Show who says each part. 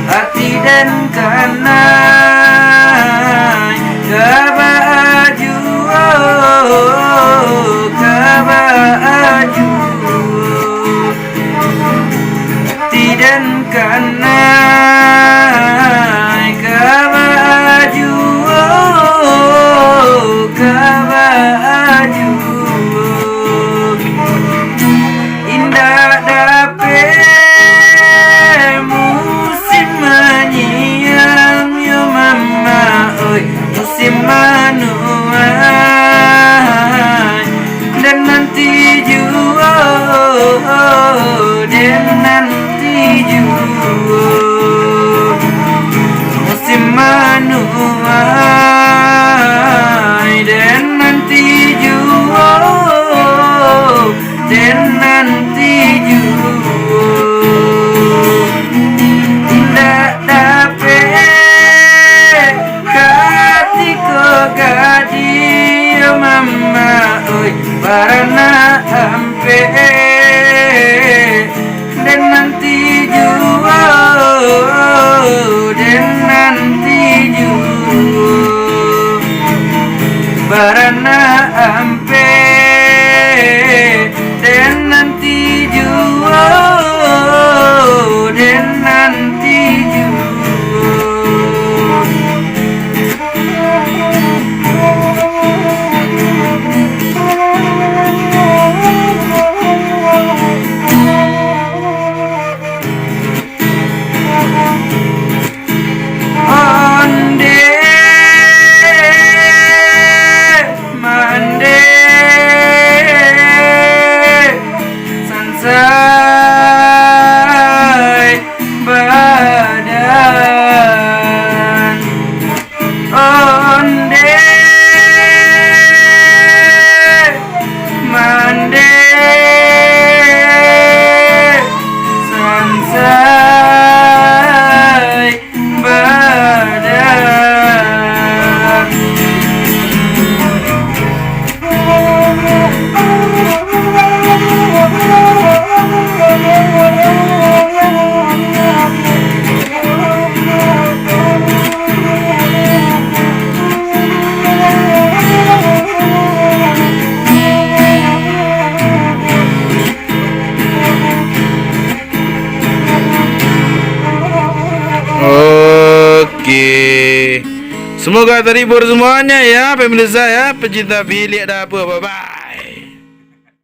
Speaker 1: hati dan kanai ke baju, ke baju, hati dan kanai ke baju, ke baju. Indah dapet musim menyiang, yo mama oi musim menuai, dan nanti juga, dan nanti juga musim menuai, dan nanti juga, dan nanti juga. Indah dapet katiko gadi, yo mama oi barana ampe, dan nanti juga, dan nanti juga barana ampe, dan nanti juga, dan nanti juga. Onde mande sansai badan, onde mande sansai badan.
Speaker 2: Oke, semoga terhibur semuanya ya pemirsa ya, pecinta bilik dapur. Bye bye.